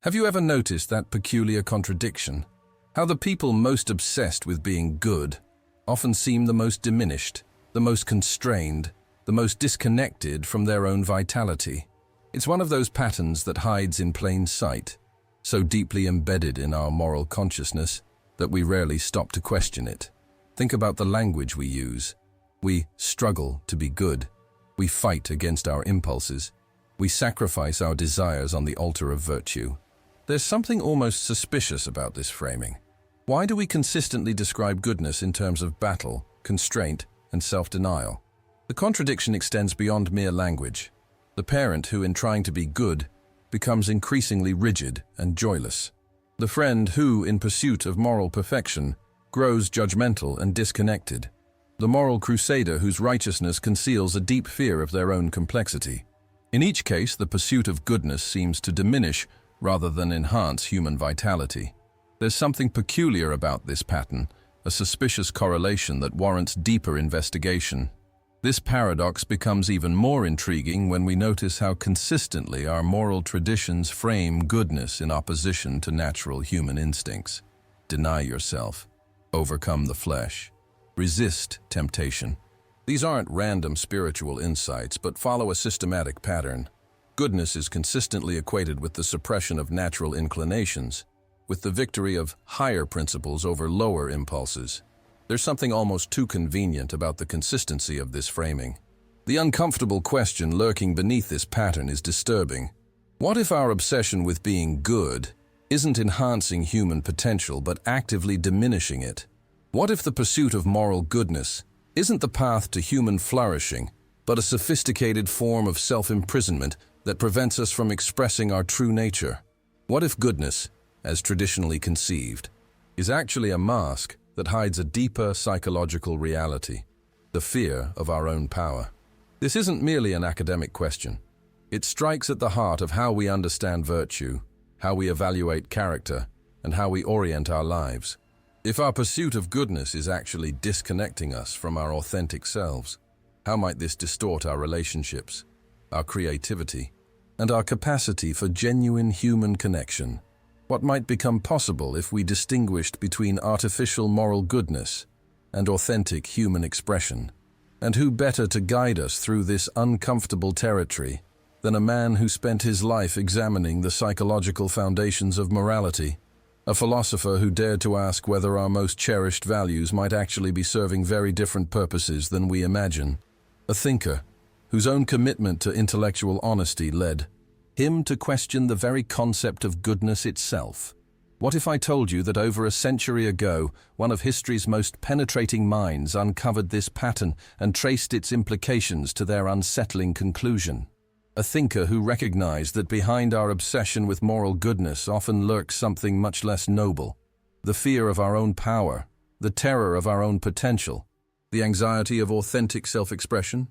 Have you ever noticed that peculiar contradiction? How the people most obsessed with being good often seem the most diminished, the most constrained, the most disconnected from their own vitality. It's one of those patterns that hides in plain sight, so deeply embedded in our moral consciousness that we rarely stop to question it. Think about the language we use. We struggle to be good. We fight against our impulses. We sacrifice our desires on the altar of virtue. There's something almost suspicious about this framing. Why do we consistently describe goodness in terms of battle, constraint, and self-denial? The contradiction extends beyond mere language. The parent who, in trying to be good, becomes increasingly rigid and joyless. The friend who, in pursuit of moral perfection, grows judgmental and disconnected. The moral crusader whose righteousness conceals a deep fear of their own complexity. In each case, the pursuit of goodness seems to diminish rather than enhance human vitality. There's something peculiar about this pattern, a suspicious correlation that warrants deeper investigation. This paradox becomes even more intriguing when we notice how consistently our moral traditions frame goodness in opposition to natural human instincts. Deny yourself, overcome the flesh, resist temptation. These aren't random spiritual insights, but follow a systematic pattern. Goodness is consistently equated with the suppression of natural inclinations, with the victory of higher principles over lower impulses. There's something almost too convenient about the consistency of this framing. The uncomfortable question lurking beneath this pattern is disturbing. What if our obsession with being good isn't enhancing human potential but actively diminishing it? What if the pursuit of moral goodness isn't the path to human flourishing, but a sophisticated form of self-imprisonment that prevents us from expressing our true nature? What if goodness, as traditionally conceived, is actually a mask that hides a deeper psychological reality, the fear of our own power? This isn't merely an academic question. It strikes at the heart of how we understand virtue, how we evaluate character, and how we orient our lives. If our pursuit of goodness is actually disconnecting us from our authentic selves, how might this distort our relationships, our creativity, and our capacity for genuine human connection? What might become possible if we distinguished between artificial moral goodness and authentic human expression? And who better to guide us through this uncomfortable territory than a man who spent his life examining the psychological foundations of morality, a philosopher who dared to ask whether our most cherished values might actually be serving very different purposes than we imagine, a thinker whose own commitment to intellectual honesty led him to question the very concept of goodness itself. What if I told you that over a century ago, one of history's most penetrating minds uncovered this pattern and traced its implications to their unsettling conclusion? A thinker who recognized that behind our obsession with moral goodness often lurks something much less noble: the fear of our own power, the terror of our own potential, the anxiety of authentic self-expression.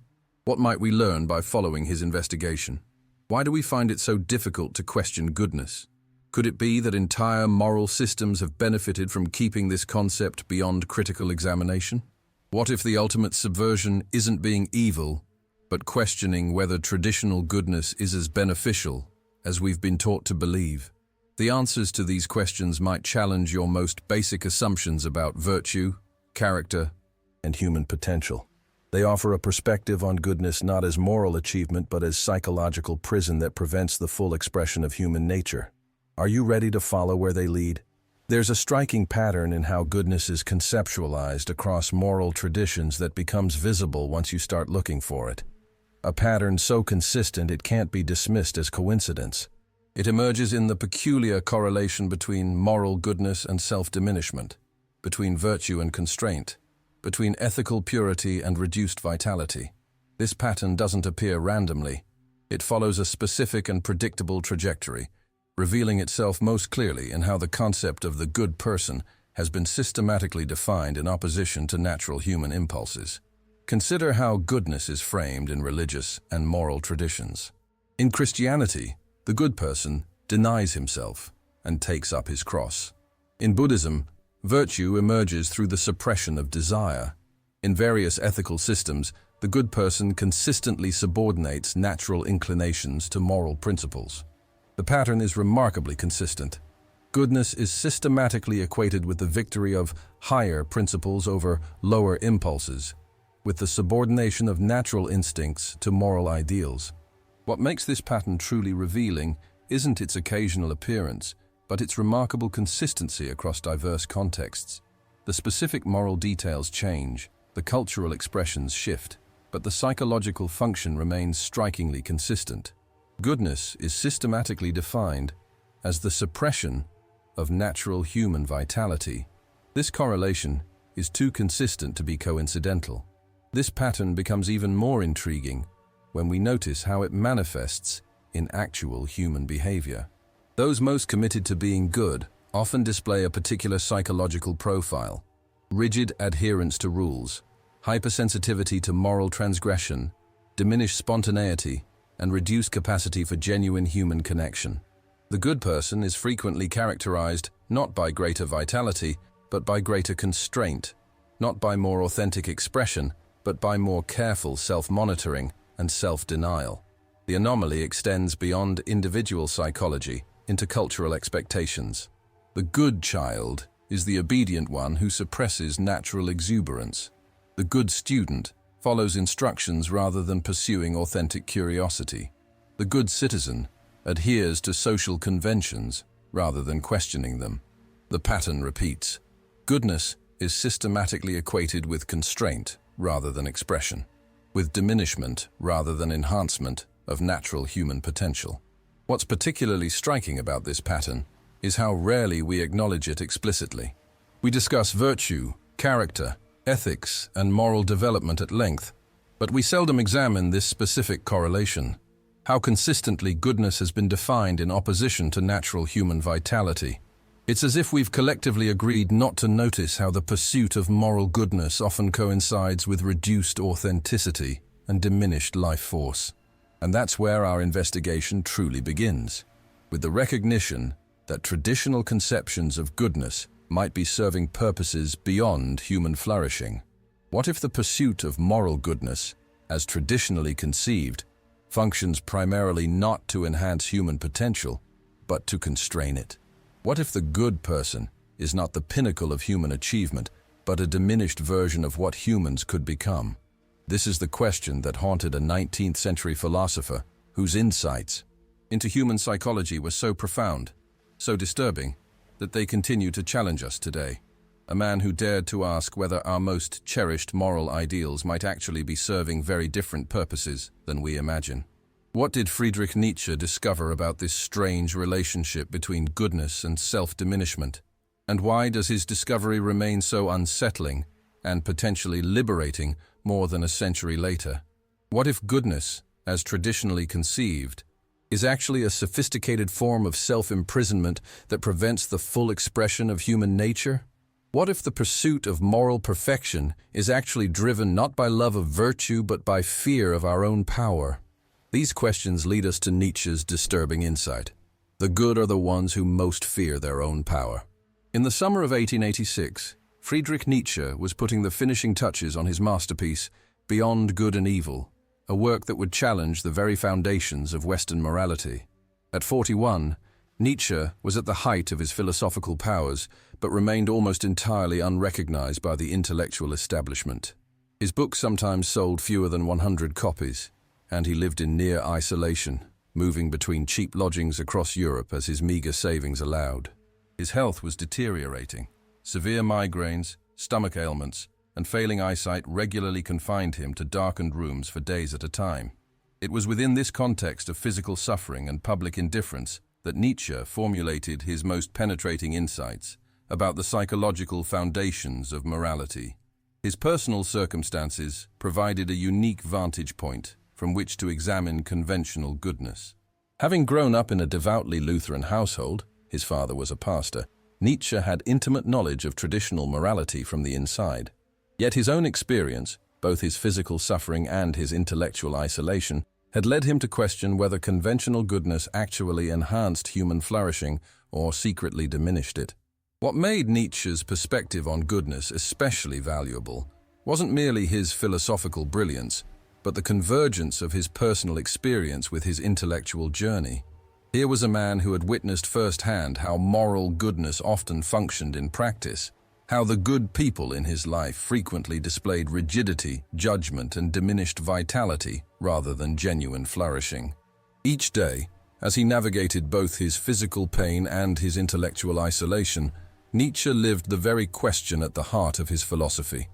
What might we learn by following his investigation? Why do we find it so difficult to question goodness? Could it be that entire moral systems have benefited from keeping this concept beyond critical examination? What if the ultimate subversion isn't being evil, but questioning whether traditional goodness is as beneficial as we've been taught to believe? The answers to these questions might challenge your most basic assumptions about virtue, character, and human potential. They offer a perspective on goodness not as moral achievement but as psychological prison that prevents the full expression of human nature. Are you ready to follow where they lead? There's a striking pattern in how goodness is conceptualized across moral traditions that becomes visible once you start looking for it. A pattern so consistent it can't be dismissed as coincidence. It emerges in the peculiar correlation between moral goodness and self-diminishment, between virtue and constraint, between ethical purity and reduced vitality. This pattern doesn't appear randomly. It follows a specific and predictable trajectory, revealing itself most clearly in how the concept of the good person has been systematically defined in opposition to natural human impulses. Consider how goodness is framed in religious and moral traditions. In Christianity, the good person denies himself and takes up his cross. In Buddhism, virtue emerges through the suppression of desire. In various ethical systems, the good person consistently subordinates natural inclinations to moral principles. The pattern is remarkably consistent. Goodness is systematically equated with the victory of higher principles over lower impulses, with the subordination of natural instincts to moral ideals. What makes this pattern truly revealing isn't its occasional appearance, but its remarkable consistency across diverse contexts. The specific moral details change, the cultural expressions shift, but the psychological function remains strikingly consistent. Goodness is systematically defined as the suppression of natural human vitality. This correlation is too consistent to be coincidental. This pattern becomes even more intriguing when we notice how it manifests in actual human behavior. Those most committed to being good often display a particular psychological profile: rigid adherence to rules, hypersensitivity to moral transgression, diminished spontaneity, and reduced capacity for genuine human connection. The good person is frequently characterized not by greater vitality, but by greater constraint, not by more authentic expression, but by more careful self-monitoring and self-denial. The anomaly extends beyond individual psychology into cultural expectations. The good child is the obedient one who suppresses natural exuberance. The good student follows instructions rather than pursuing authentic curiosity. The good citizen adheres to social conventions rather than questioning them. The pattern repeats. Goodness is systematically equated with constraint rather than expression, with diminishment rather than enhancement of natural human potential. What's particularly striking about this pattern is how rarely we acknowledge it explicitly. We discuss virtue, character, ethics, and moral development at length, but we seldom examine this specific correlation: how consistently goodness has been defined in opposition to natural human vitality. It's as if we've collectively agreed not to notice how the pursuit of moral goodness often coincides with reduced authenticity and diminished life force. And that's where our investigation truly begins, with the recognition that traditional conceptions of goodness might be serving purposes beyond human flourishing. What if the pursuit of moral goodness, as traditionally conceived, functions primarily not to enhance human potential, but to constrain it? What if the good person is not the pinnacle of human achievement, but a diminished version of what humans could become? This is the question that haunted a 19th century philosopher whose insights into human psychology were so profound, so disturbing, that they continue to challenge us today. A man who dared to ask whether our most cherished moral ideals might actually be serving very different purposes than we imagine. What did Friedrich Nietzsche discover about this strange relationship between goodness and self-diminishment? And why does his discovery remain so unsettling and potentially liberating more than a century later? What if goodness, as traditionally conceived, is actually a sophisticated form of self-imprisonment that prevents the full expression of human nature? What if the pursuit of moral perfection is actually driven not by love of virtue but by fear of our own power? These questions lead us to Nietzsche's disturbing insight. The good are the ones who most fear their own power. In the summer of 1886, Friedrich Nietzsche was putting the finishing touches on his masterpiece, Beyond Good and Evil, a work that would challenge the very foundations of Western morality. At 41, Nietzsche was at the height of his philosophical powers, but remained almost entirely unrecognized by the intellectual establishment. His books sometimes sold fewer than 100 copies, and he lived in near isolation, moving between cheap lodgings across Europe as his meager savings allowed. His health was deteriorating. Severe migraines, stomach ailments, and failing eyesight regularly confined him to darkened rooms for days at a time. It was within this context of physical suffering and public indifference that Nietzsche formulated his most penetrating insights about the psychological foundations of morality. His personal circumstances provided a unique vantage point from which to examine conventional goodness. Having grown up in a devoutly Lutheran household, his father was a pastor, Nietzsche had intimate knowledge of traditional morality from the inside. Yet his own experience, both his physical suffering and his intellectual isolation, had led him to question whether conventional goodness actually enhanced human flourishing or secretly diminished it. What made Nietzsche's perspective on goodness especially valuable wasn't merely his philosophical brilliance, but the convergence of his personal experience with his intellectual journey. Here was a man who had witnessed firsthand how moral goodness often functioned in practice, how the good people in his life frequently displayed rigidity, judgment, and diminished vitality rather than genuine flourishing. Each day, as he navigated both his physical pain and his intellectual isolation, Nietzsche lived the very question at the heart of his philosophy.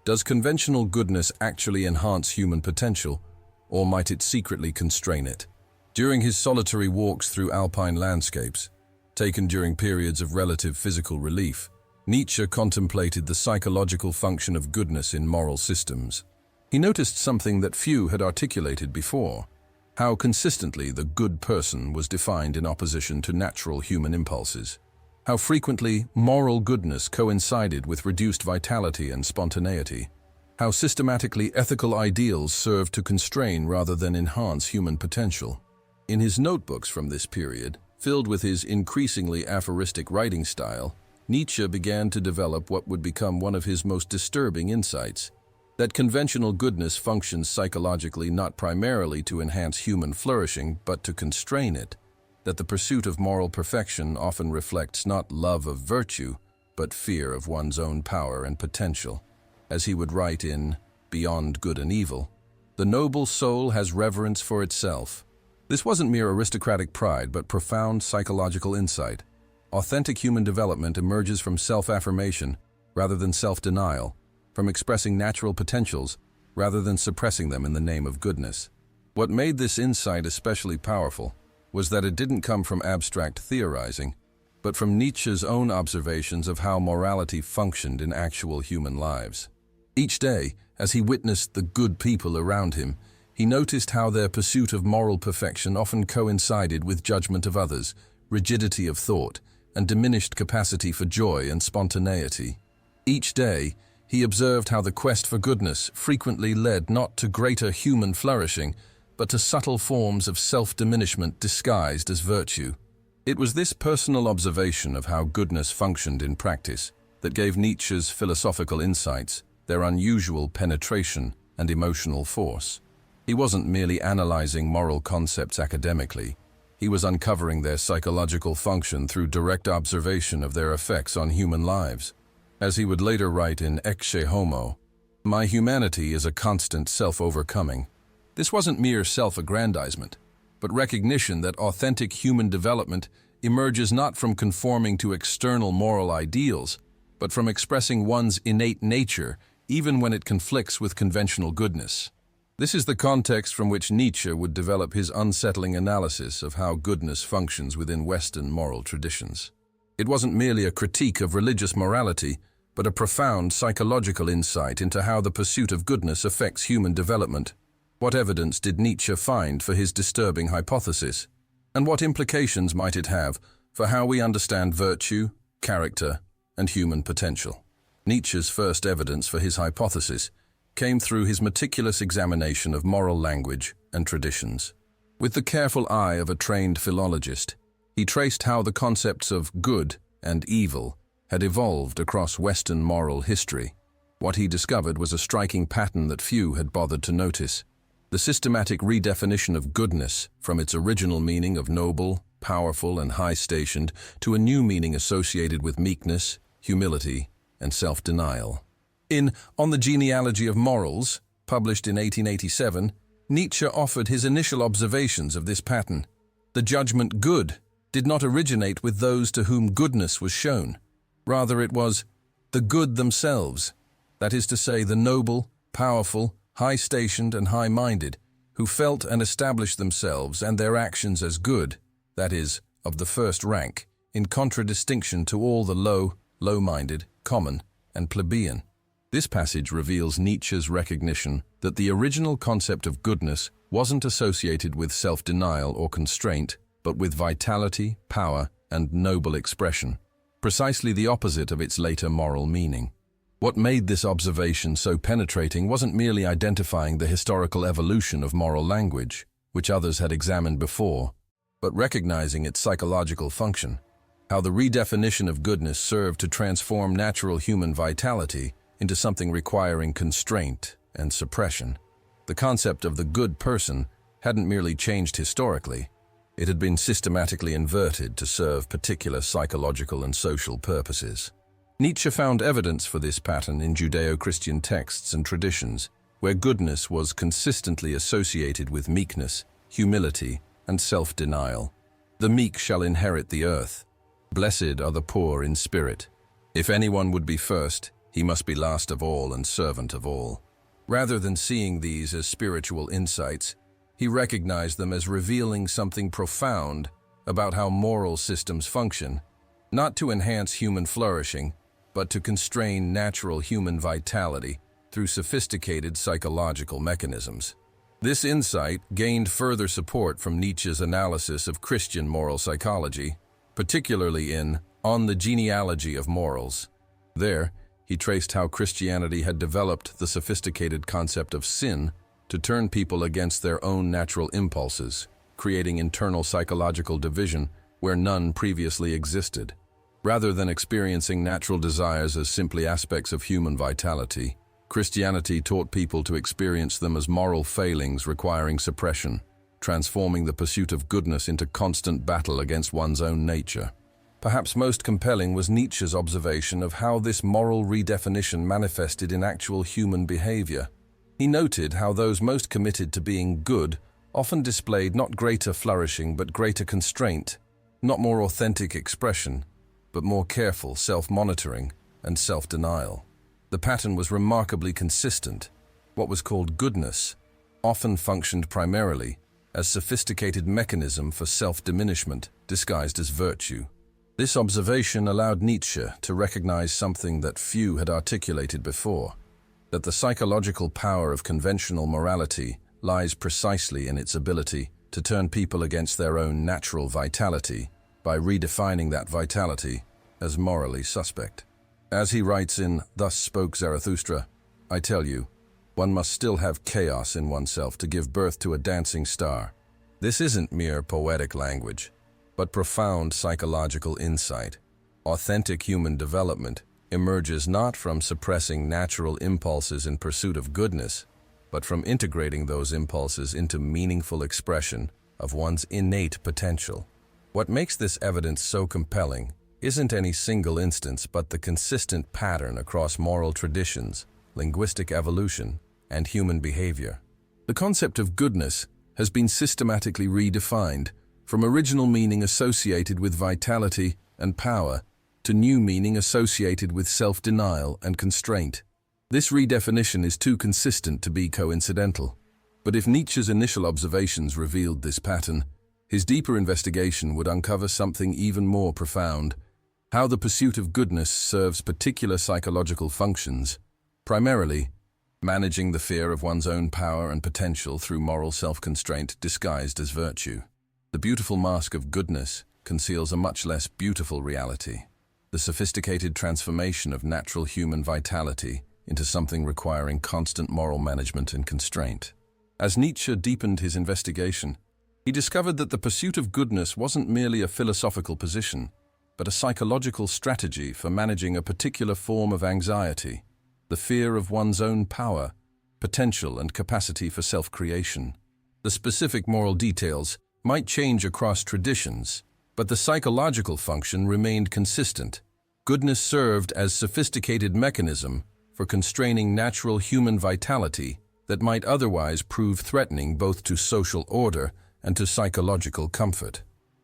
Does conventional goodness actually enhance human potential, or might it secretly constrain it? During his solitary walks through alpine landscapes, taken during periods of relative physical relief, Nietzsche contemplated the psychological function of goodness in moral systems. He noticed something that few had articulated before: how consistently the good person was defined in opposition to natural human impulses. How frequently moral goodness coincided with reduced vitality and spontaneity. How systematically ethical ideals served to constrain rather than enhance human potential. In his notebooks from this period, filled with his increasingly aphoristic writing style, Nietzsche began to develop what would become one of his most disturbing insights: that conventional goodness functions psychologically not primarily to enhance human flourishing, but to constrain it; that the pursuit of moral perfection often reflects not love of virtue, but fear of one's own power and potential. As he would write in Beyond Good and Evil, "The noble soul has reverence for itself." This wasn't mere aristocratic pride, but profound psychological insight. Authentic human development emerges from self-affirmation rather than self-denial, from expressing natural potentials rather than suppressing them in the name of goodness. What made this insight especially powerful was that it didn't come from abstract theorizing, but from Nietzsche's own observations of how morality functioned in actual human lives. Each day, as he witnessed the good people around him, he noticed how their pursuit of moral perfection often coincided with judgment of others, rigidity of thought, and diminished capacity for joy and spontaneity. Each day, he observed how the quest for goodness frequently led not to greater human flourishing, but to subtle forms of self-diminishment disguised as virtue. It was this personal observation of how goodness functioned in practice that gave Nietzsche's philosophical insights their unusual penetration and emotional force. He wasn't merely analyzing moral concepts academically. He was uncovering their psychological function through direct observation of their effects on human lives. As he would later write in Ecce Homo, "My humanity is a constant self-overcoming." This wasn't mere self-aggrandizement, but recognition that authentic human development emerges not from conforming to external moral ideals, but from expressing one's innate nature even when it conflicts with conventional goodness. This is the context from which Nietzsche would develop his unsettling analysis of how goodness functions within Western moral traditions. It wasn't merely a critique of religious morality, but a profound psychological insight into how the pursuit of goodness affects human development. What evidence did Nietzsche find for his disturbing hypothesis? And what implications might it have for how we understand virtue, character, and human potential? Nietzsche's first evidence for his hypothesis came through his meticulous examination of moral language and traditions. With the careful eye of a trained philologist, he traced how the concepts of good and evil had evolved across Western moral history. What he discovered was a striking pattern that few had bothered to notice: the systematic redefinition of goodness from its original meaning of noble, powerful, and high-stationed to a new meaning associated with meekness, humility, and self-denial. In On the Genealogy of Morals, published in 1887, Nietzsche offered his initial observations of this pattern. The judgment good did not originate with those to whom goodness was shown. Rather, it was the good themselves, that is to say, the noble, powerful, high-stationed, and high-minded, who felt and established themselves and their actions as good, that is, of the first rank, in contradistinction to all the low, low-minded, common, and plebeian. This passage reveals Nietzsche's recognition that the original concept of goodness wasn't associated with self-denial or constraint, but with vitality, power, and noble expression, precisely the opposite of its later moral meaning. What made this observation so penetrating wasn't merely identifying the historical evolution of moral language, which others had examined before, but recognizing its psychological function, how the redefinition of goodness served to transform natural human vitality into something requiring constraint and suppression. The concept of the good person hadn't merely changed historically, It had been systematically inverted to serve particular psychological and social purposes. Nietzsche found evidence for this pattern in Judeo-Christian texts and traditions, where goodness was consistently associated with meekness, humility, and self-denial. The meek shall inherit the earth. Blessed are the poor in spirit. If anyone would be first, he must be last of all and servant of all. Rather than seeing these as spiritual insights, he recognized them as revealing something profound about how moral systems function, not to enhance human flourishing, but to constrain natural human vitality through sophisticated psychological mechanisms. This insight gained further support from Nietzsche's analysis of Christian moral psychology, particularly in On the Genealogy of Morals. There, he traced how Christianity had developed the sophisticated concept of sin to turn people against their own natural impulses, creating internal psychological division where none previously existed. Rather than experiencing natural desires as simply aspects of human vitality, Christianity taught people to experience them as moral failings requiring suppression, transforming the pursuit of goodness into constant battle against one's own nature. Perhaps most compelling was Nietzsche's observation of how this moral redefinition manifested in actual human behavior. He noted how those most committed to being good often displayed not greater flourishing but greater constraint, not more authentic expression, but more careful self-monitoring and self-denial. The pattern was remarkably consistent. What was called goodness often functioned primarily as a sophisticated mechanism for self-diminishment disguised as virtue. This observation allowed Nietzsche to recognize something that few had articulated before, that the psychological power of conventional morality lies precisely in its ability to turn people against their own natural vitality by redefining that vitality as morally suspect. As he writes in Thus Spoke Zarathustra, I tell you, one must still have chaos in oneself to give birth to a dancing star. This isn't mere poetic language, but profound psychological insight. Authentic human development emerges not from suppressing natural impulses in pursuit of goodness, but from integrating those impulses into meaningful expression of one's innate potential. What makes this evidence so compelling isn't any single instance, but the consistent pattern across moral traditions, linguistic evolution, and human behavior. The concept of goodness has been systematically redefined, from original meaning associated with vitality and power to new meaning associated with self-denial and constraint. This redefinition is too consistent to be coincidental. But if Nietzsche's initial observations revealed this pattern, his deeper investigation would uncover something even more profound: how the pursuit of goodness serves particular psychological functions, primarily managing the fear of one's own power and potential through moral self-constraint disguised as virtue. The beautiful mask of goodness conceals a much less beautiful reality, the sophisticated transformation of natural human vitality into something requiring constant moral management and constraint. As Nietzsche deepened his investigation, he discovered that the pursuit of goodness wasn't merely a philosophical position, but a psychological strategy for managing a particular form of anxiety, the fear of one's own power, potential, and capacity for self-creation. The specific moral details might change across traditions, but the psychological function remained consistent. Goodness served as a sophisticated mechanism for constraining natural human vitality that might otherwise prove threatening both to social order and to psychological comfort.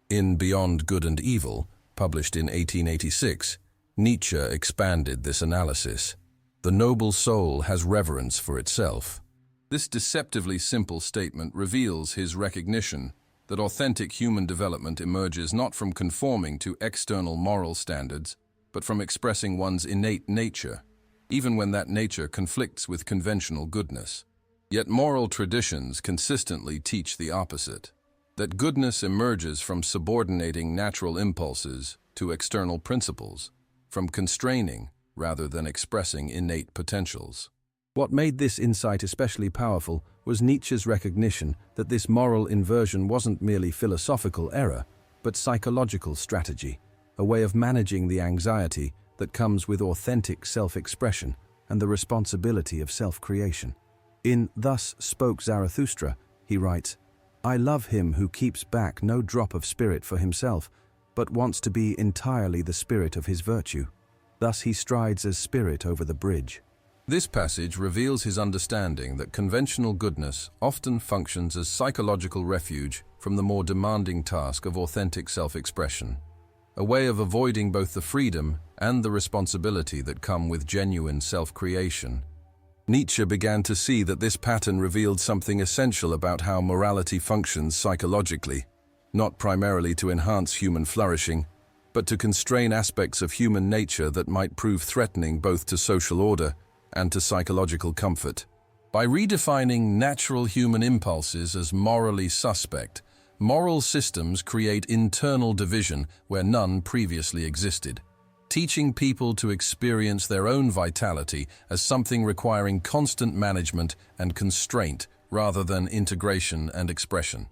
In Beyond Good and Evil, published in 1886, Nietzsche expanded this analysis. The noble soul has reverence for itself. This deceptively simple statement reveals his recognition that authentic human development emerges not from conforming to external moral standards, but from expressing one's innate nature, even when that nature conflicts with conventional goodness. Yet moral traditions consistently teach the opposite, that goodness emerges from subordinating natural impulses to external principles, from constraining rather than expressing innate potentials. What made this insight especially powerful was Nietzsche's recognition that this moral inversion wasn't merely philosophical error, but psychological strategy, a way of managing the anxiety that comes with authentic self-expression and the responsibility of self-creation. In Thus Spoke Zarathustra, he writes, I love him who keeps back no drop of spirit for himself, but wants to be entirely the spirit of his virtue. Thus he strides as spirit over the bridge. This passage reveals his understanding that conventional goodness often functions as psychological refuge from the more demanding task of authentic self-expression, a way of avoiding both the freedom and the responsibility that come with genuine self-creation. Nietzsche began to see that this pattern revealed something essential about how morality functions psychologically, not primarily to enhance human flourishing, but to constrain aspects of human nature that might prove threatening both to social order and to psychological comfort. By redefining natural human impulses as morally suspect, moral systems create internal division where none previously existed, teaching people to experience their own vitality as something requiring constant management and constraint rather than integration and expression.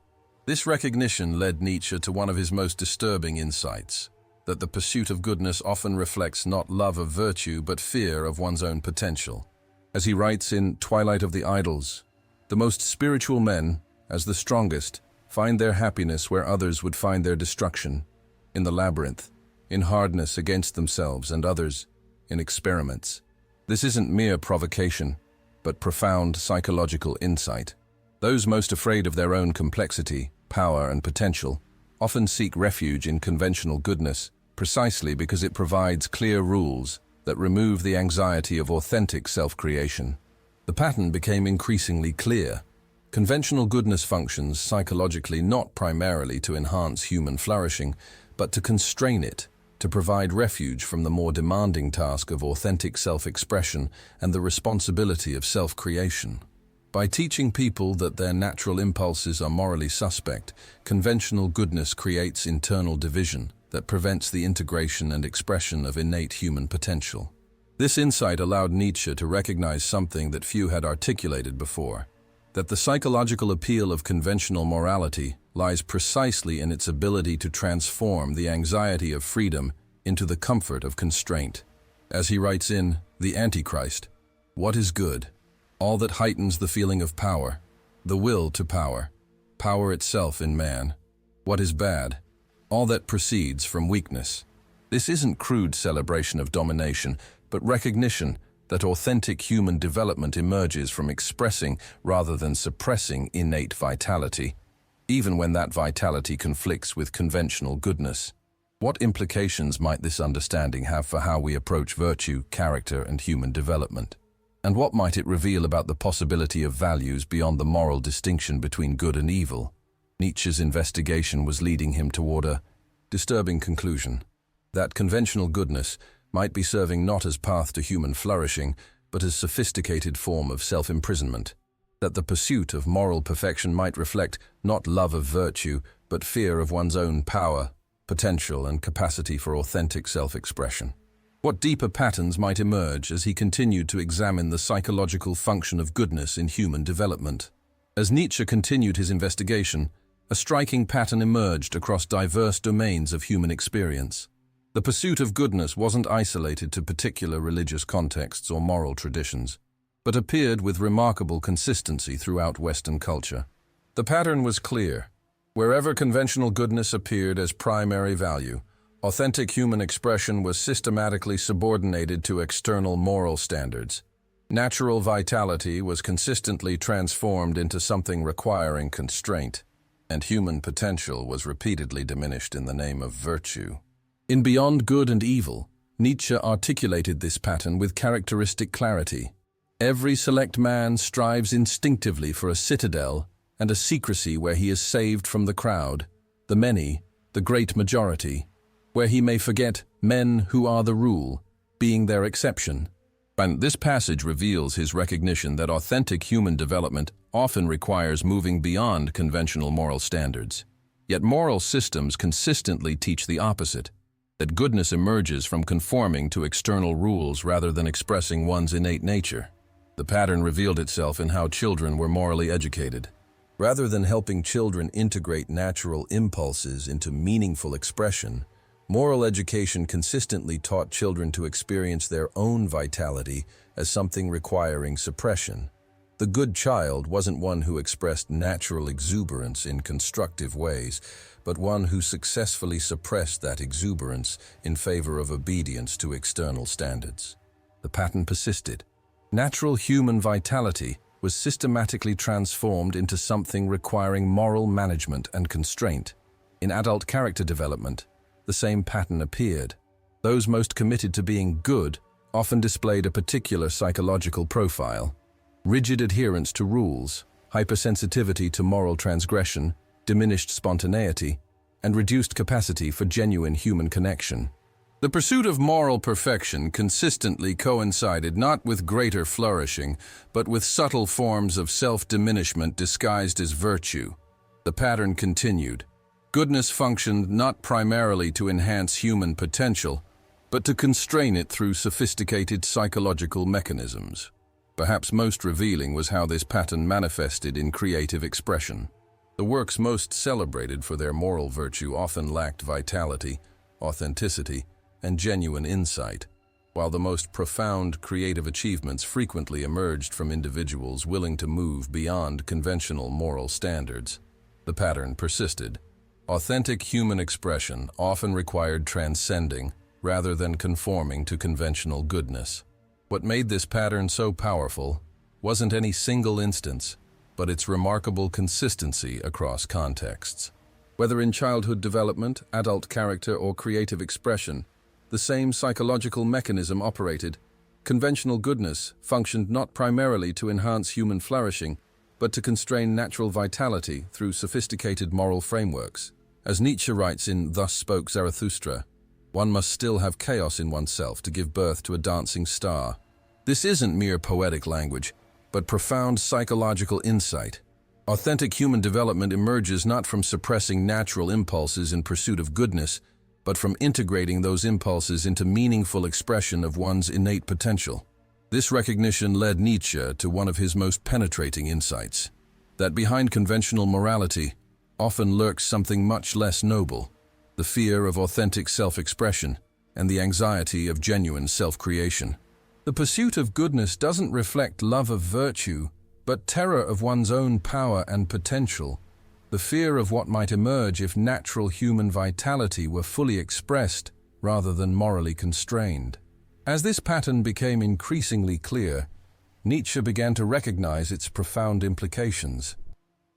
This recognition led Nietzsche to one of his most disturbing insights, that the pursuit of goodness often reflects not love of virtue but fear of one's own potential. As he writes in Twilight of the Idols, the most spiritual men, as the strongest, find their happiness where others would find their destruction, in the labyrinth, in hardness against themselves and others, in experiments. This isn't mere provocation, but profound psychological insight. Those most afraid of their own complexity, power, and potential often seek refuge in conventional goodness, precisely because it provides clear rules that remove the anxiety of authentic self-creation. The pattern became increasingly clear. Conventional goodness functions psychologically not primarily to enhance human flourishing, but to constrain it, to provide refuge from the more demanding task of authentic self-expression and the responsibility of self-creation. By teaching people that their natural impulses are morally suspect, conventional goodness creates internal division that prevents the integration and expression of innate human potential. This insight allowed Nietzsche to recognize something that few had articulated before, that the psychological appeal of conventional morality lies precisely in its ability to transform the anxiety of freedom into the comfort of constraint. As he writes in The Antichrist, "What is good? All that heightens the feeling of power, the will to power, power itself in man. What is bad? All that proceeds from weakness." This isn't crude celebration of domination, but recognition that authentic human development emerges from expressing rather than suppressing innate vitality, even when that vitality conflicts with conventional goodness. What implications might this understanding have for how we approach virtue, character, and human development? And what might it reveal about the possibility of values beyond the moral distinction between good and evil? Nietzsche's investigation was leading him toward a disturbing conclusion, that conventional goodness might be serving not as path to human flourishing, but as sophisticated form of self-imprisonment, that the pursuit of moral perfection might reflect not love of virtue, but fear of one's own power, potential, and capacity for authentic self-expression. What deeper patterns might emerge as he continued to examine the psychological function of goodness in human development? As Nietzsche continued his investigation, a striking pattern emerged across diverse domains of human experience. The pursuit of goodness wasn't isolated to particular religious contexts or moral traditions, but appeared with remarkable consistency throughout Western culture. The pattern was clear. Wherever conventional goodness appeared as primary value, authentic human expression was systematically subordinated to external moral standards. Natural vitality was consistently transformed into something requiring constraint, and human potential was repeatedly diminished in the name of virtue. In Beyond Good and Evil, Nietzsche articulated this pattern with characteristic clarity. Every select man strives instinctively for a citadel and a secrecy where he is saved from the crowd, the many, the great majority, where he may forget men who are the rule, being their exception. And this passage reveals his recognition that authentic human development often requires moving beyond conventional moral standards. Yet moral systems consistently teach the opposite, that goodness emerges from conforming to external rules rather than expressing one's innate nature. The pattern revealed itself in how children were morally educated. Rather than helping children integrate natural impulses into meaningful expression, moral education consistently taught children to experience their own vitality as something requiring suppression. The good child wasn't one who expressed natural exuberance in constructive ways, but one who successfully suppressed that exuberance in favor of obedience to external standards. The pattern persisted. Natural human vitality was systematically transformed into something requiring moral management and constraint. In adult character development, the same pattern appeared. Those most committed to being good often displayed a particular psychological profile: rigid adherence to rules, hypersensitivity to moral transgression, diminished spontaneity, and reduced capacity for genuine human connection. The pursuit of moral perfection consistently coincided not with greater flourishing, but with subtle forms of self-diminishment disguised as virtue. The pattern continued. Goodness functioned not primarily to enhance human potential, but to constrain it through sophisticated psychological mechanisms. Perhaps most revealing was how this pattern manifested in creative expression. The works most celebrated for their moral virtue often lacked vitality, authenticity, and genuine insight, while the most profound creative achievements frequently emerged from individuals willing to move beyond conventional moral standards. The pattern persisted. Authentic human expression often required transcending rather than conforming to conventional goodness. What made this pattern so powerful wasn't any single instance, but its remarkable consistency across contexts. Whether in childhood development, adult character, or creative expression, the same psychological mechanism operated. Conventional goodness functioned not primarily to enhance human flourishing, but to constrain natural vitality through sophisticated moral frameworks. As Nietzsche writes in Thus Spoke Zarathustra, one must still have chaos in oneself to give birth to a dancing star. This isn't mere poetic language, but profound psychological insight. Authentic human development emerges not from suppressing natural impulses in pursuit of goodness, but from integrating those impulses into meaningful expression of one's innate potential. This recognition led Nietzsche to one of his most penetrating insights: that behind conventional morality often lurks something much less noble, the fear of authentic self-expression and the anxiety of genuine self-creation. The pursuit of goodness doesn't reflect love of virtue, but terror of one's own power and potential, the fear of what might emerge if natural human vitality were fully expressed rather than morally constrained. As this pattern became increasingly clear, Nietzsche began to recognize its profound implications.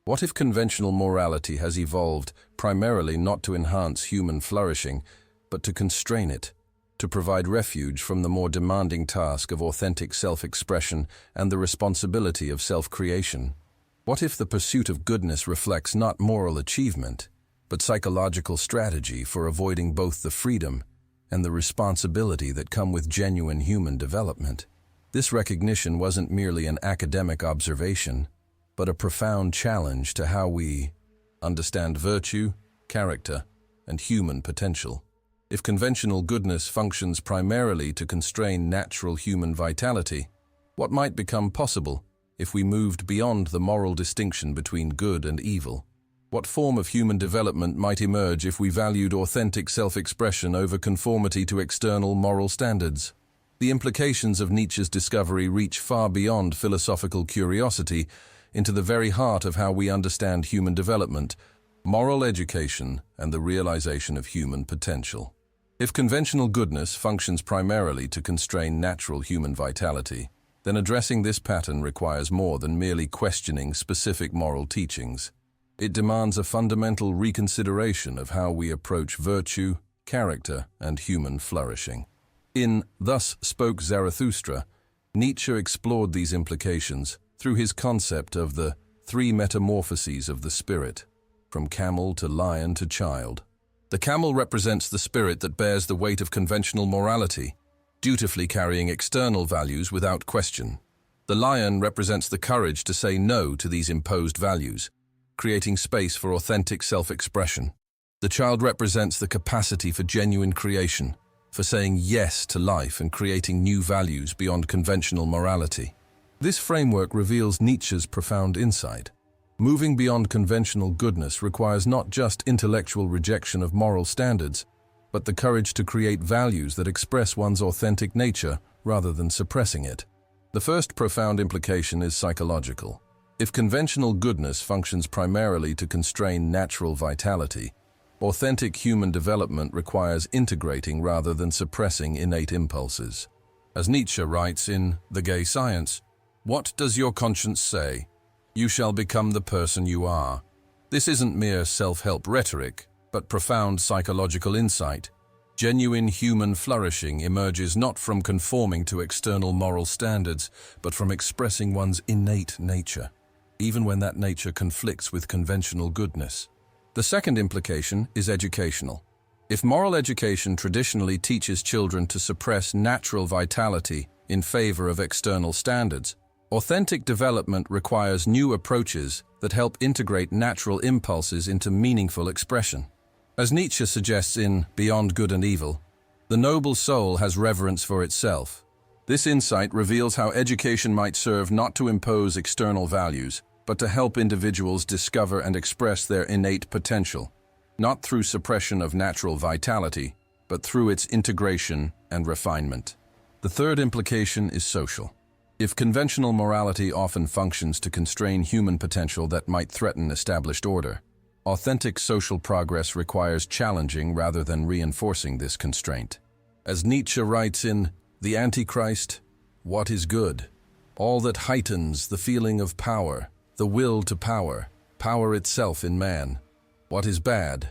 What if conventional morality has evolved primarily not to enhance human flourishing, but to constrain it, to provide refuge from the more demanding task of authentic self-expression and the responsibility of self-creation? What if the pursuit of goodness reflects not moral achievement, but psychological strategy for avoiding both the freedom and the responsibility that come with genuine human development? This recognition wasn't merely an academic observation, but a profound challenge to how we understand virtue, character, and human potential. If conventional goodness functions primarily to constrain natural human vitality, what might become possible if we moved beyond the moral distinction between good and evil? What form of human development might emerge if we valued authentic self-expression over conformity to external moral standards? The implications of Nietzsche's discovery reach far beyond philosophical curiosity into the very heart of how we understand human development, moral education, and the realization of human potential. If conventional goodness functions primarily to constrain natural human vitality, then addressing this pattern requires more than merely questioning specific moral teachings. It demands a fundamental reconsideration of how we approach virtue, character, and human flourishing. In Thus Spoke Zarathustra, Nietzsche explored these implications through his concept of the three metamorphoses of the spirit, from camel to lion to child. The camel represents the spirit that bears the weight of conventional morality, dutifully carrying external values without question. The lion represents the courage to say no to these imposed values, creating space for authentic self-expression. The child represents the capacity for genuine creation, for saying yes to life and creating new values beyond conventional morality. This framework reveals Nietzsche's profound insight. Moving beyond conventional goodness requires not just intellectual rejection of moral standards, but the courage to create values that express one's authentic nature rather than suppressing it. The first profound implication is psychological. If conventional goodness functions primarily to constrain natural vitality, authentic human development requires integrating rather than suppressing innate impulses. As Nietzsche writes in The Gay Science, "What does your conscience say? You shall become the person you are." This isn't mere self-help rhetoric, but profound psychological insight. Genuine human flourishing emerges not from conforming to external moral standards, but from expressing one's innate nature, even when that nature conflicts with conventional goodness. The second implication is educational. If moral education traditionally teaches children to suppress natural vitality in favor of external standards, authentic development requires new approaches that help integrate natural impulses into meaningful expression. As Nietzsche suggests in Beyond Good and Evil, the noble soul has reverence for itself. This insight reveals how education might serve not to impose external values, but to help individuals discover and express their innate potential, not through suppression of natural vitality, but through its integration and refinement. The third implication is social. If conventional morality often functions to constrain human potential that might threaten established order, authentic social progress requires challenging rather than reinforcing this constraint. As Nietzsche writes in The Antichrist, "What is good? All that heightens the feeling of power, the will to power, power itself in man. What is bad?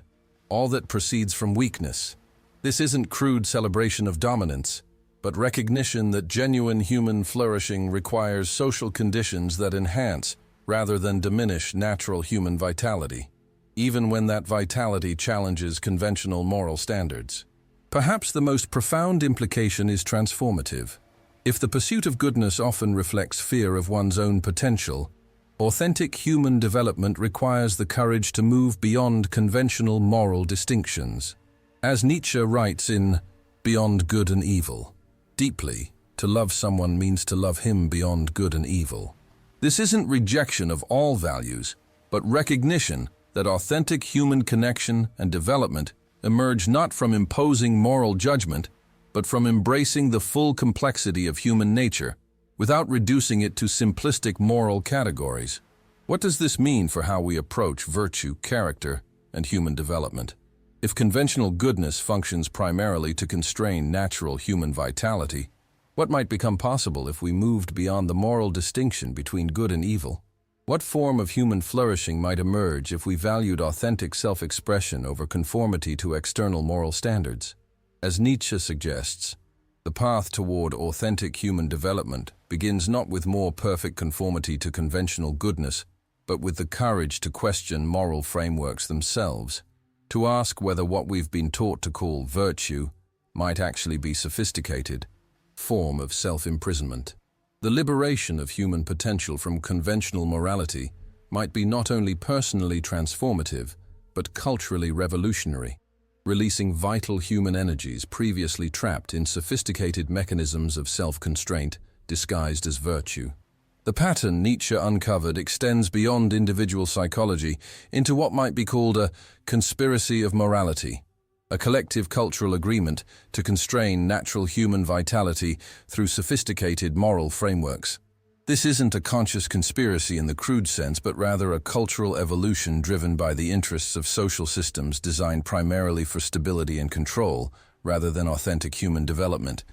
All that proceeds from weakness." This isn't crude celebration of dominance, but recognition that genuine human flourishing requires social conditions that enhance rather than diminish natural human vitality, even when that vitality challenges conventional moral standards. Perhaps the most profound implication is transformative. If the pursuit of goodness often reflects fear of one's own potential, authentic human development requires the courage to move beyond conventional moral distinctions. As Nietzsche writes in Beyond Good and Evil, deeply, to love someone means to love him beyond good and evil. This isn't rejection of all values, but recognition that authentic human connection and development emerge not from imposing moral judgment, but from embracing the full complexity of human nature without reducing it to simplistic moral categories. What does this mean for how we approach virtue, character, and human development? If conventional goodness functions primarily to constrain natural human vitality, what might become possible if we moved beyond the moral distinction between good and evil? What form of human flourishing might emerge if we valued authentic self-expression over conformity to external moral standards? As Nietzsche suggests, the path toward authentic human development begins not with more perfect conformity to conventional goodness, but with the courage to question moral frameworks themselves, to ask whether what we've been taught to call virtue might actually be sophisticated form of self-imprisonment. The liberation of human potential from conventional morality might be not only personally transformative, but culturally revolutionary, releasing vital human energies previously trapped in sophisticated mechanisms of self-constraint disguised as virtue. The pattern Nietzsche uncovered extends beyond individual psychology into what might be called a conspiracy of morality, a collective cultural agreement to constrain natural human vitality through sophisticated moral frameworks. This isn't a conscious conspiracy in the crude sense, but rather a cultural evolution driven by the interests of social systems designed primarily for stability and control, rather than authentic human development.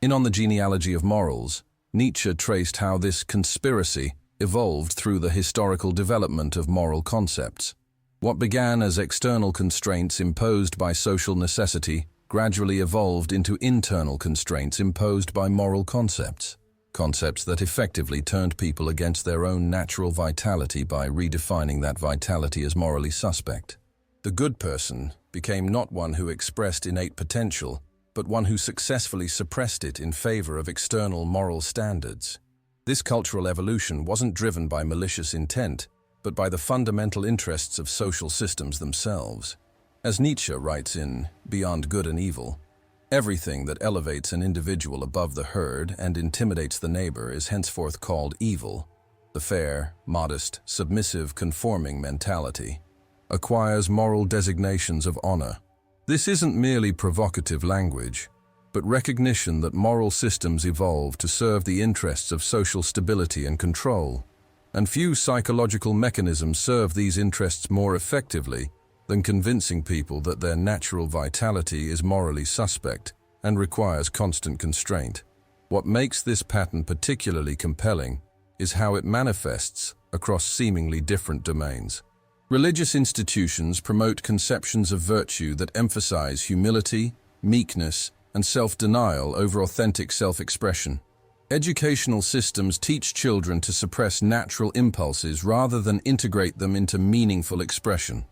In On the Genealogy of Morals, Nietzsche traced how this conspiracy evolved through the historical development of moral concepts. What began as external constraints imposed by social necessity gradually evolved into internal constraints imposed by moral concepts that effectively turned people against their own natural vitality by redefining that vitality as morally suspect. The good person became not one who expressed innate potential, but one who successfully suppressed it in favor of external moral standards. This cultural evolution wasn't driven by malicious intent, but by the fundamental interests of social systems themselves. As Nietzsche writes in Beyond Good and Evil, everything that elevates an individual above the herd and intimidates the neighbor is henceforth called evil. The fair, modest, submissive, conforming mentality acquires moral designations of honor. This isn't merely provocative language. but recognition that moral systems evolve to serve the interests of social stability and control, and few psychological mechanisms serve these interests more effectively than convincing people that their natural vitality is morally suspect and requires constant constraint. What makes this pattern particularly compelling is how it manifests across seemingly different domains. Religious institutions promote conceptions of virtue that emphasize humility, meekness, and self-denial over authentic self-expression. Educational systems teach children to suppress natural impulses rather than integrate them into meaningful expression.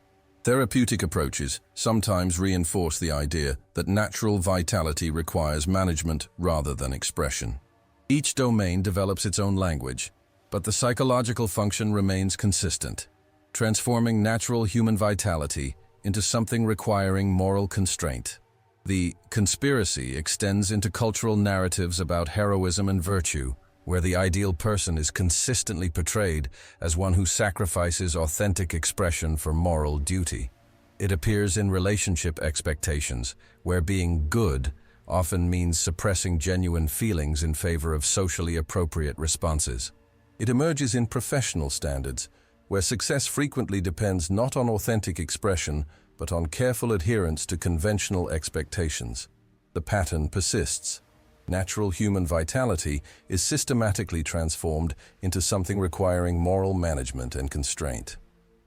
Therapeutic approaches sometimes reinforce the idea that natural vitality requires management rather than expression. Each domain develops its own language, but the psychological function remains consistent, transforming natural human vitality into something requiring moral constraint. The conspiracy extends into cultural narratives about heroism and virtue, where the ideal person is consistently portrayed as one who sacrifices authentic expression for moral duty. It appears in relationship expectations, where being good often means suppressing genuine feelings in favor of socially appropriate responses. It emerges in professional standards, where success frequently depends not on authentic expression, but on careful adherence to conventional expectations. The pattern persists. Natural human vitality is systematically transformed into something requiring moral management and constraint.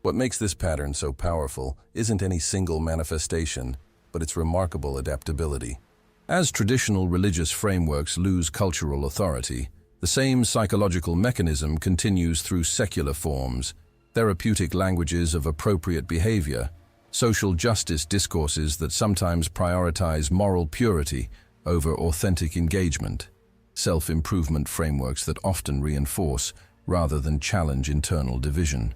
What makes this pattern so powerful isn't any single manifestation, but its remarkable adaptability. As traditional religious frameworks lose cultural authority, the same psychological mechanism continues through secular forms, therapeutic languages of appropriate behavior, social justice discourses that sometimes prioritize moral purity over authentic engagement, self-improvement frameworks that often reinforce rather than challenge internal division.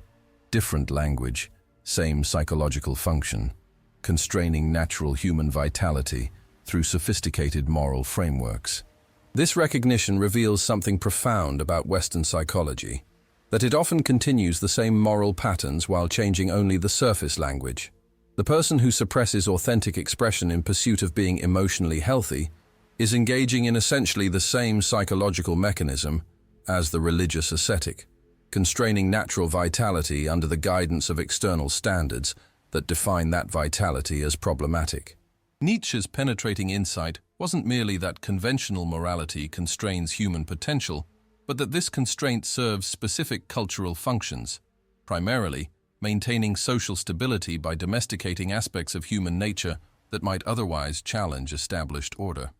Different language, same psychological function, constraining natural human vitality through sophisticated moral frameworks. This recognition reveals something profound about Western psychology, that it often continues the same moral patterns while changing only the surface language. The person who suppresses authentic expression in pursuit of being emotionally healthy is engaging in essentially the same psychological mechanism as the religious ascetic, constraining natural vitality under the guidance of external standards that define that vitality as problematic. Nietzsche's penetrating insight wasn't merely that conventional morality constrains human potential, but that this constraint serves specific cultural functions, primarily maintaining social stability by domesticating aspects of human nature that might otherwise challenge established order.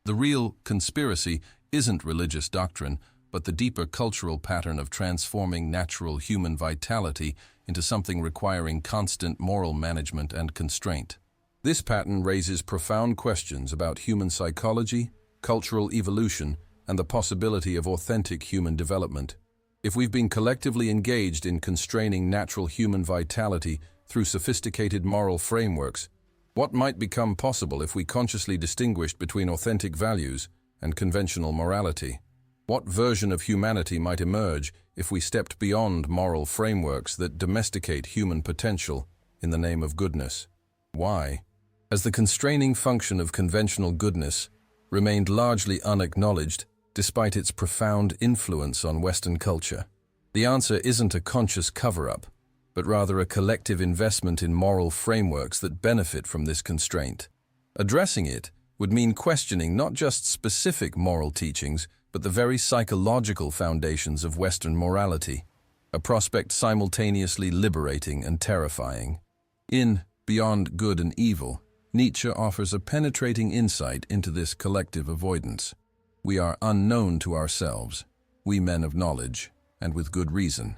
The real conspiracy isn't religious doctrine, but the deeper cultural pattern of transforming natural human vitality into something requiring constant moral management and constraint. This pattern raises profound questions about human psychology, cultural evolution, and the possibility of authentic human development. If we've been collectively engaged in constraining natural human vitality through sophisticated moral frameworks, what might become possible if we consciously distinguished between authentic values and conventional morality? What version of humanity might emerge if we stepped beyond moral frameworks that domesticate human potential in the name of goodness? Why? As the constraining function of conventional goodness remained largely unacknowledged despite its profound influence on Western culture. The answer isn't a conscious cover-up, but rather a collective investment in moral frameworks that benefit from this constraint. Addressing it would mean questioning not just specific moral teachings, but the very psychological foundations of Western morality, a prospect simultaneously liberating and terrifying. In Beyond Good and Evil, Nietzsche offers a penetrating insight into this collective avoidance. We are unknown to ourselves, we men of knowledge, and with good reason.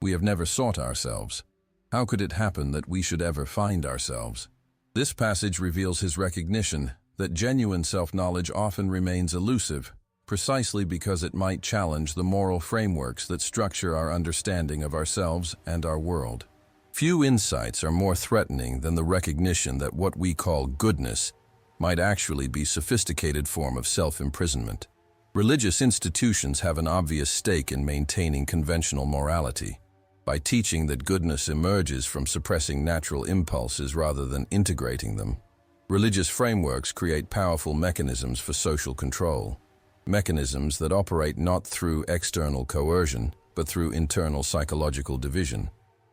We have never sought ourselves. How could it happen that we should ever find ourselves? This passage reveals his recognition that genuine self-knowledge often remains elusive, precisely because it might challenge the moral frameworks that structure our understanding of ourselves and our world. Few insights are more threatening than the recognition that what we call goodness might actually be a sophisticated form of self-imprisonment. Religious institutions have an obvious stake in maintaining conventional morality. By teaching that goodness emerges from suppressing natural impulses rather than integrating them, Religious frameworks create powerful mechanisms for social control, mechanisms that operate not through external coercion, but through internal psychological division.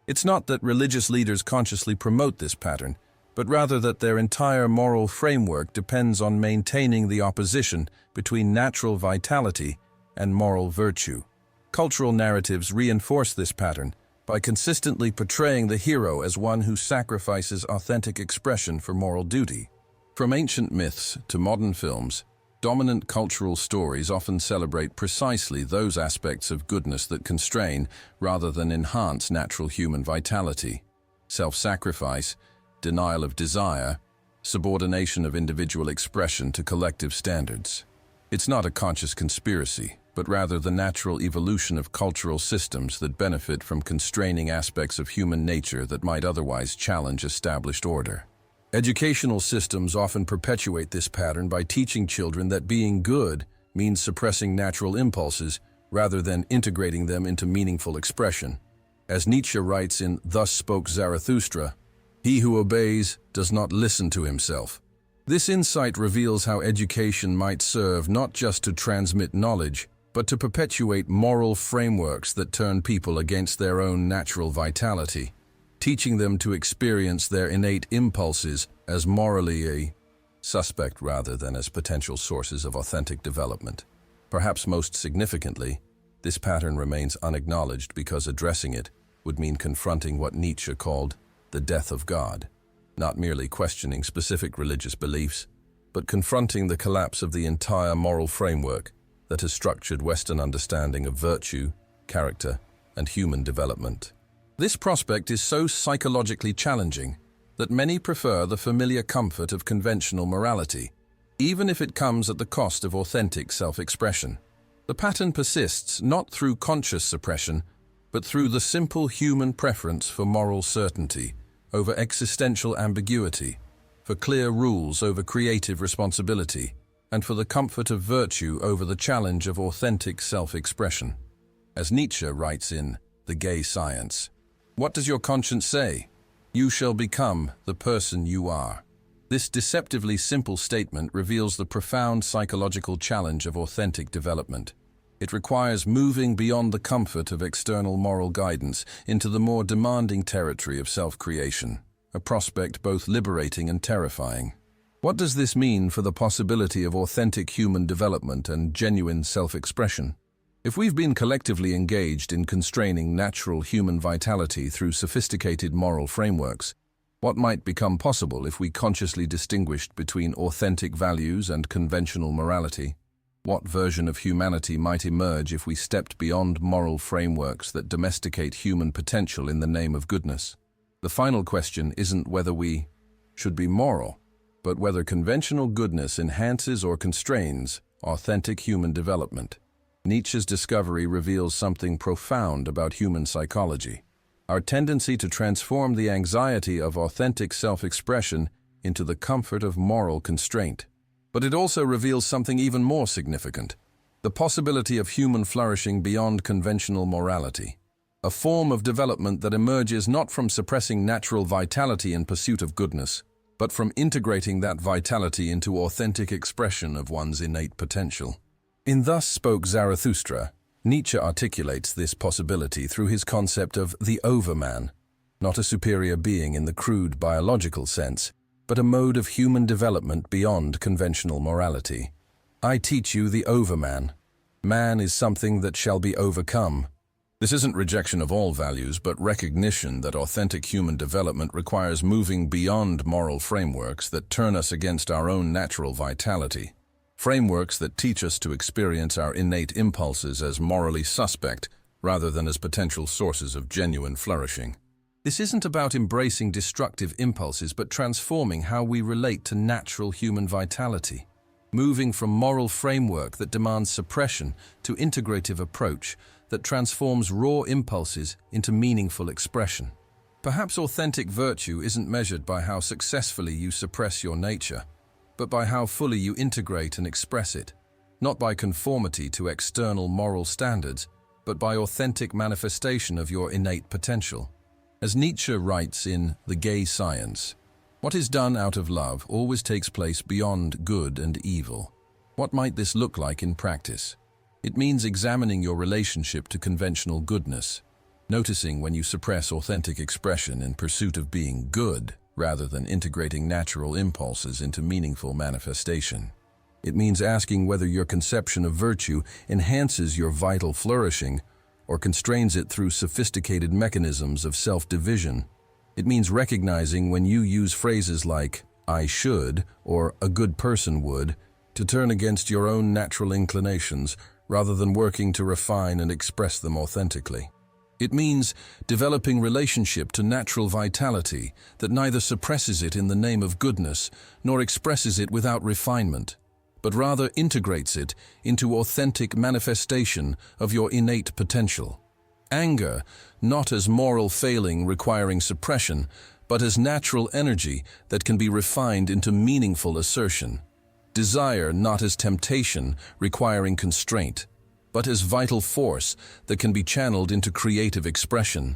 It's not that religious leaders consciously promote this pattern, but rather that their entire moral framework depends on maintaining the opposition between natural vitality and moral virtue. Cultural narratives reinforce this pattern by consistently portraying the hero as one who sacrifices authentic expression for moral duty. From ancient myths to modern films, dominant cultural stories often celebrate precisely those aspects of goodness that constrain rather than enhance natural human vitality. Self-sacrifice, denial of desire, subordination of individual expression to collective standards. It's not a conscious conspiracy, but rather the natural evolution of cultural systems that benefit from constraining aspects of human nature that might otherwise challenge established order. Educational systems often perpetuate this pattern by teaching children that being good means suppressing natural impulses rather than integrating them into meaningful expression. As Nietzsche writes in Thus Spoke Zarathustra, "He who obeys does not listen to himself." This insight reveals how education might serve not just to transmit knowledge, but to perpetuate moral frameworks that turn people against their own natural vitality, teaching them to experience their innate impulses as morally suspect rather than as potential sources of authentic development. Perhaps most significantly, this pattern remains unacknowledged because addressing it would mean confronting what Nietzsche called the death of God, not merely questioning specific religious beliefs, but confronting the collapse of the entire moral framework that has structured Western understanding of virtue, character, and human development. This prospect is so psychologically challenging that many prefer the familiar comfort of conventional morality, even if it comes at the cost of authentic self-expression. The pattern persists not through conscious suppression, but through the simple human preference for moral certainty over existential ambiguity, for clear rules over creative responsibility, and for the comfort of virtue over the challenge of authentic self-expression. As Nietzsche writes in The Gay Science, "What does your conscience say? You shall become the person you are." This deceptively simple statement reveals the profound psychological challenge of authentic development. It requires moving beyond the comfort of external moral guidance into the more demanding territory of self-creation, a prospect both liberating and terrifying. What does this mean for the possibility of authentic human development and genuine self-expression? If we've been collectively engaged in constraining natural human vitality through sophisticated moral frameworks, what might become possible if we consciously distinguished between authentic values and conventional morality? What version of humanity might emerge if we stepped beyond moral frameworks that domesticate human potential in the name of goodness? The final question isn't whether we should be moral, but whether conventional goodness enhances or constrains authentic human development. Nietzsche's discovery reveals something profound about human psychology, our tendency to transform the anxiety of authentic self-expression into the comfort of moral constraint. But it also reveals something even more significant, the possibility of human flourishing beyond conventional morality, a form of development that emerges not from suppressing natural vitality in pursuit of goodness, but from integrating that vitality into authentic expression of one's innate potential. In Thus Spoke Zarathustra, Nietzsche articulates this possibility through his concept of the overman, not a superior being in the crude biological sense, but a mode of human development beyond conventional morality. I teach you the overman. Man is something that shall be overcome. This isn't rejection of all values, but recognition that authentic human development requires moving beyond moral frameworks that turn us against our own natural vitality. Frameworks that teach us to experience our innate impulses as morally suspect rather than as potential sources of genuine flourishing. This isn't about embracing destructive impulses, but transforming how we relate to natural human vitality. Moving from moral framework that demands suppression to integrative approach that transforms raw impulses into meaningful expression. Perhaps authentic virtue isn't measured by how successfully you suppress your nature, but by how fully you integrate and express it, not by conformity to external moral standards, but by authentic manifestation of your innate potential. As Nietzsche writes in The Gay Science, What is done out of love always takes place beyond good and evil. What might this look like in practice? It means examining your relationship to conventional goodness, noticing when you suppress authentic expression in pursuit of being good rather than integrating natural impulses into meaningful manifestation. It means asking whether your conception of virtue enhances your vital flourishing or constrains it through sophisticated mechanisms of self-division. It means recognizing when you use phrases like, "I should," or "a good person would," to turn against your own natural inclinations rather than working to refine and express them authentically. It means developing relationship to natural vitality that neither suppresses it in the name of goodness nor expresses it without refinement, but rather integrates it into authentic manifestation of your innate potential. Anger, not as moral failing requiring suppression, but as natural energy that can be refined into meaningful assertion. Desire, not as temptation requiring constraint, but as vital force that can be channeled into creative expression.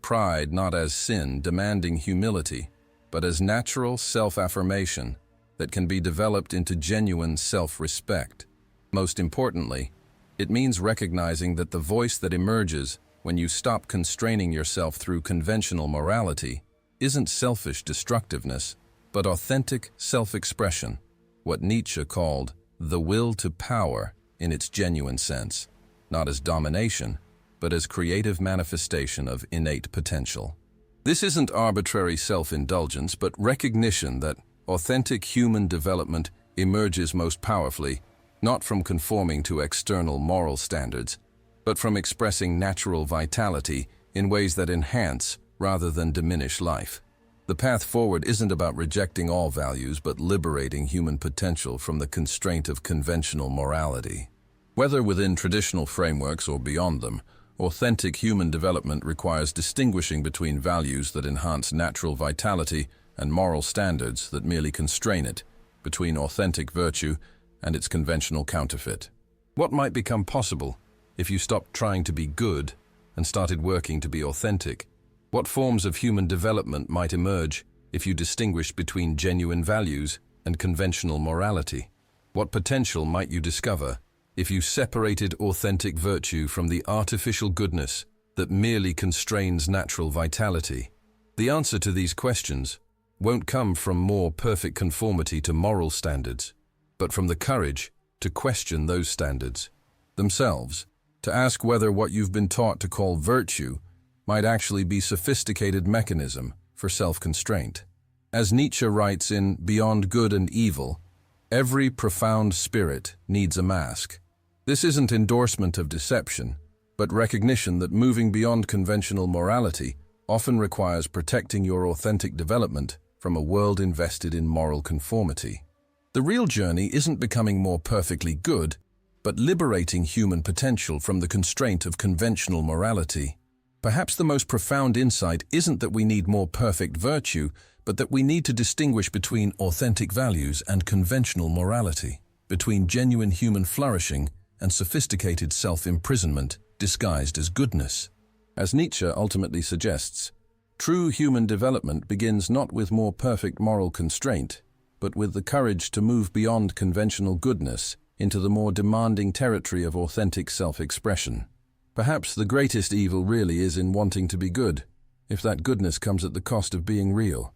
Pride, not as sin demanding humility, but as natural self-affirmation that can be developed into genuine self-respect. Most importantly, it means recognizing that the voice that emerges when you stop constraining yourself through conventional morality isn't selfish destructiveness, but authentic self-expression, what Nietzsche called the will to power in its genuine sense, not as domination, but as creative manifestation of innate potential. This isn't arbitrary self-indulgence, but recognition that authentic human development emerges most powerfully, not from conforming to external moral standards, but from expressing natural vitality in ways that enhance rather than diminish life. The path forward isn't about rejecting all values, but liberating human potential from the constraint of conventional morality. Whether within traditional frameworks or beyond them, authentic human development requires distinguishing between values that enhance natural vitality and moral standards that merely constrain it, between authentic virtue and its conventional counterfeit. What might become possible if you stopped trying to be good and started working to be authentic? What forms of human development might emerge if you distinguished between genuine values and conventional morality? What potential might you discover if you separated authentic virtue from the artificial goodness that merely constrains natural vitality? The answer to these questions won't come from more perfect conformity to moral standards, but from the courage to question those standards themselves, to ask whether what you've been taught to call virtue might actually be a sophisticated mechanism for self-constraint. As Nietzsche writes in Beyond Good and Evil, every profound spirit needs a mask. This isn't endorsement of deception, but recognition that moving beyond conventional morality often requires protecting your authentic development from a world invested in moral conformity. The real journey isn't becoming more perfectly good, but liberating human potential from the constraint of conventional morality. Perhaps the most profound insight isn't that we need more perfect virtue, but that we need to distinguish between authentic values and conventional morality, between genuine human flourishing and sophisticated self-imprisonment disguised as goodness. As Nietzsche ultimately suggests, true human development begins not with more perfect moral constraint, but with the courage to move beyond conventional goodness into the more demanding territory of authentic self-expression. Perhaps the greatest evil really is in wanting to be good, if that goodness comes at the cost of being real.